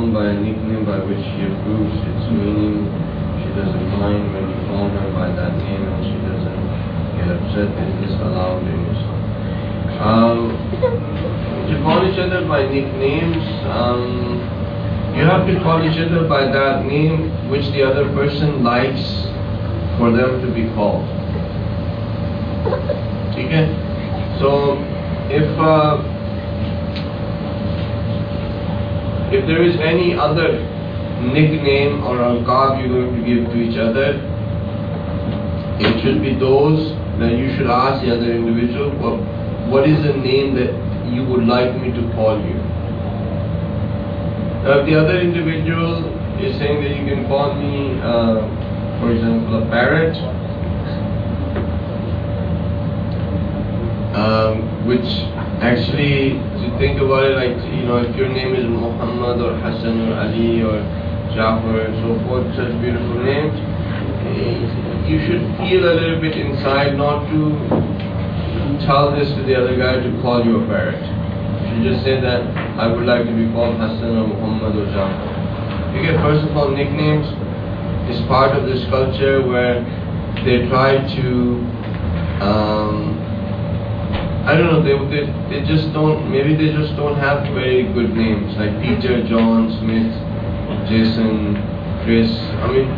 called by a nickname by which she approves its meaning. She doesn't mind when you call her by that name, and she doesn't get upset. Is this allowed in Islam? To call each other by nicknames, you have to call each other by that name which the other person likes for them to be called. Okay? So, if there is any other nickname or alqab you're going to give to each other, it should be those that you should ask the other individual, what is the name that you would like me to call you? Now, if the other individual is saying that you can call me, for example, a parrot, which actually, to think about it, like, if your name is Muhammad or Hassan or Ali or Jafar and so forth, such beautiful names, you should feel a little bit inside not to tell this to the other guy to call you a parrot. You should just say that I would like to be called Hassan or Muhammad or Jafar. Okay, first of all, nicknames is part of this culture where they try to I don't know, they just don't, maybe they just don't have very good names, like Peter, John, Smith, Jason, Chris. I mean,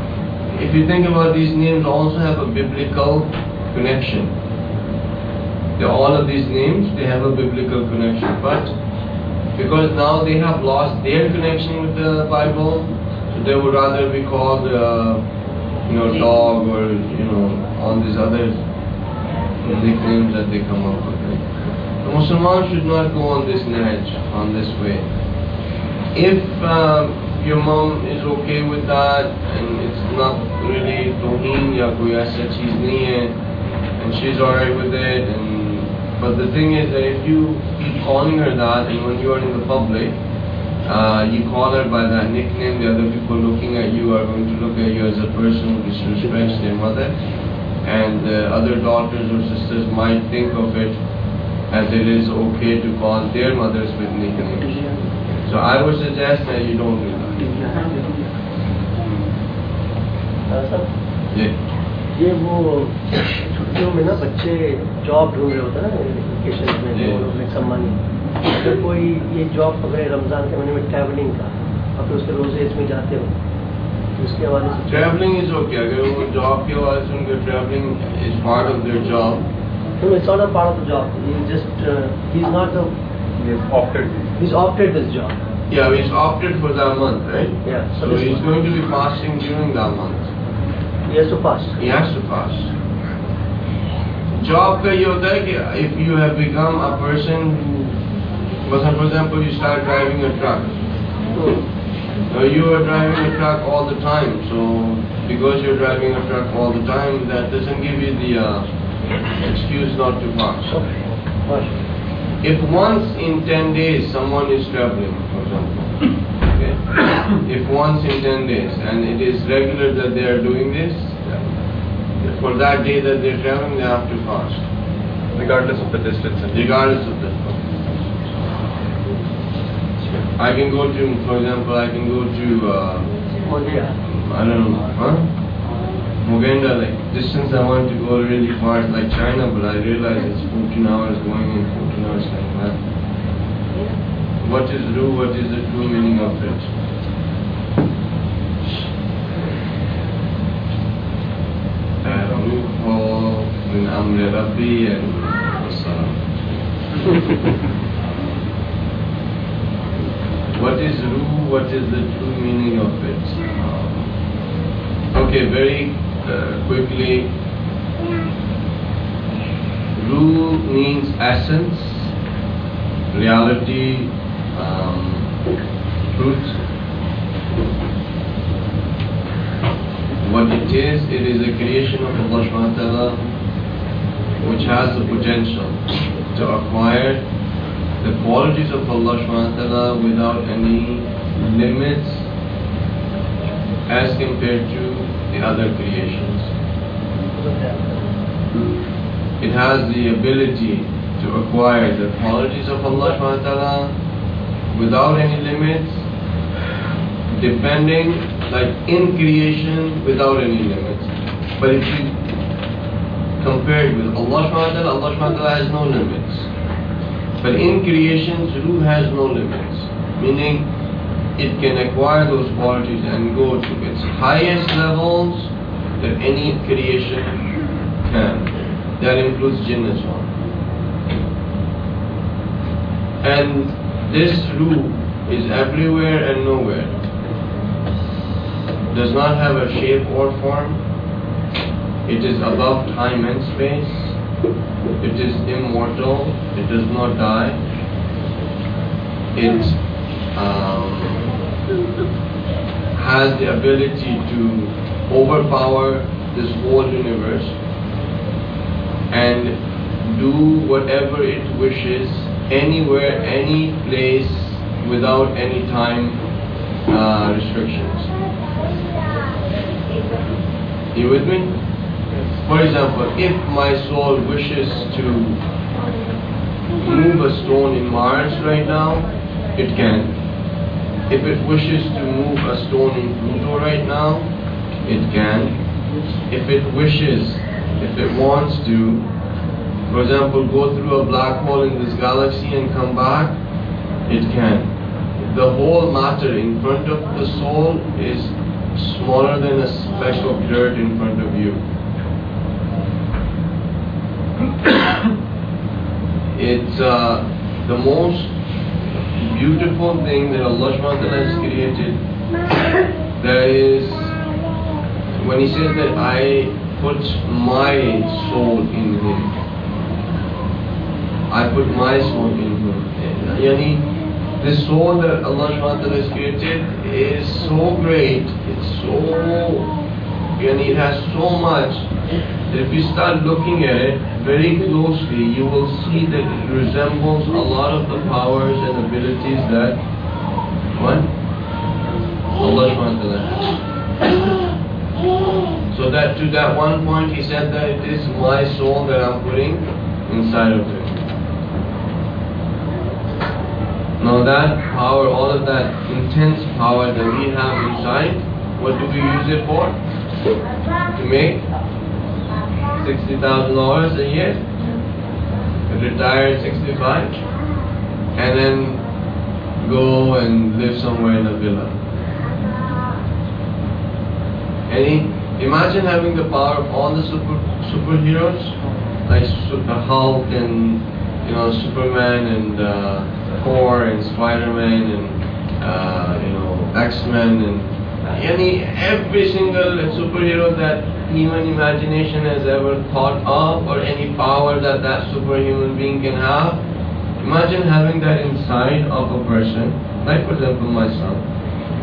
if you think about these names, also have a biblical connection. All of these names, they have a biblical connection, but because now they have lost their connection with the Bible, so they would rather be called dog or all these other nicknames that they come up with. The Musliman should not go on this nahj, on this way. If your mom is okay with that and it's not really toheen ya koi aisa cheez nahi hai, and she's alright with it, but the thing is that if you keep calling her that, and when you are in the public, you call her by that nickname, the other people looking at you are going to look at you as a person who disrespects their mother, and other daughters or sisters might think of it as it is okay to call their mothers with nicknames. So I would suggest that you don't do that. ये वो छुट्टियों में ना बच्चे job ढूंढ रहे होते हैं ना, वेकेशन में जो लोग सम्मानी, अगर कोई ये जॉब पकड़े रमजान के महीने में ट्रैवलिंग का, और फिर उसके रोजे इसमें जाते हो, तो उसके हवाले से ट्रैवलिंग इज ओके, अगर वो जॉब के हवाले से उनका travelling is part of their job. No, it's not a part of the job. He's not the. He's opted this job. Yeah, he's opted for that month, right? Yeah. So he's going to be fasting during that month. He has to fast. He has to fast. Job ka ye hota hai ki if you have become a person who, for example, you start driving a truck. Now you are driving a truck all the time. So because you're driving a truck all the time, that doesn't give you the excuse not to fast. If once in 10 days someone is traveling, for example, okay? If once in 10 days and it is regular that they are doing this, for that day that they are traveling, they have to fast. Regardless of the distance. Regardless of the distance. I can go to, for example, I don't know, Muganda, like distance I want to go really far, like China, but I realize it's 14 hours going in, 14 hours coming back. What is ruh? What is the true meaning of it? Ruh min amri Rabbi and wassalam. What is ruh? What is the true meaning of it? Okay, very quickly, ruh means essence, reality, truth. What it is a creation of Allah subhanahu wa ta'ala which has the potential to acquire the qualities of Allah subhanahu wa ta'ala without any limits as compared to the other creations. It has the ability to acquire the qualities of Allah subhanahu wa ta'ala without any limits depending, like in creation without any limits. But if you compare it with Allah subhanahu wa ta'ala has no limits. But in creation, Ruh has no limits, meaning it can acquire those qualities and go to its highest levels that any creation can. That includes jinn as well. And this Ruh is everywhere and nowhere. Does not have a shape or form. It is above time and space. It is immortal. It does not die. It has the ability to overpower this whole universe and do whatever it wishes, anywhere, any place, without any time restrictions. You with me? For example, if my soul wishes to move a stone in Mars right now, it can. If it wishes to move a stone in Pluto right now, it can. If it wishes, if it wants to, for example, go through a black hole in this galaxy and come back, it can. The whole matter in front of the soul is smaller than a speck of dirt in front of you. It's the most beautiful thing that Allah subhanahu wa ta'ala has created. There is, when He says that I put my soul in Him, I put my soul in Him. Yani, the soul that Allah subhanahu wa ta'ala has created is so great, it's so, yani it has so much, that if you start looking at it very closely, you will see that it resembles a lot of the powers and abilities that what? Allah subhanahu wa ta'ala has. So that to that one point He said that it is my soul that I'm putting inside of Him. Now that power, all of that intense power that we have inside, what do we use it for? To make $60,000 a year, retire at 65, and then go and live somewhere in a villa. Imagine having the power of all the superheroes, like Hulk and Superman and Thor and Spider-Man and X-Men and every single superhero that human imagination has ever thought of, or any power that that superhuman being can have. Imagine having that inside of a person, like for example myself.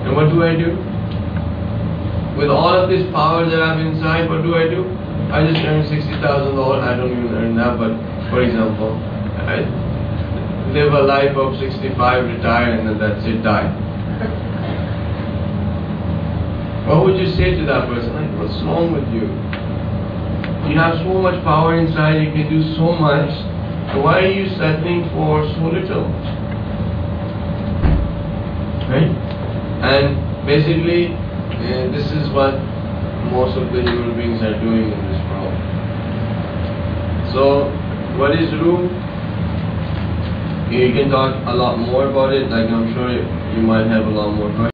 And what do I do? With all of this power that I have inside, what do? I just earn $60,000. I don't even earn that, but for example, I live a life of 65, retire, and then that's it, die. What would you say to that person? Like, what's wrong with you? You have so much power inside, you can do so much, so why are you settling for so little? Right? And basically, this is what most of the human beings are doing in this world. So, what is Ruh? You can talk a lot more about it, like I'm sure you might have a lot more questions.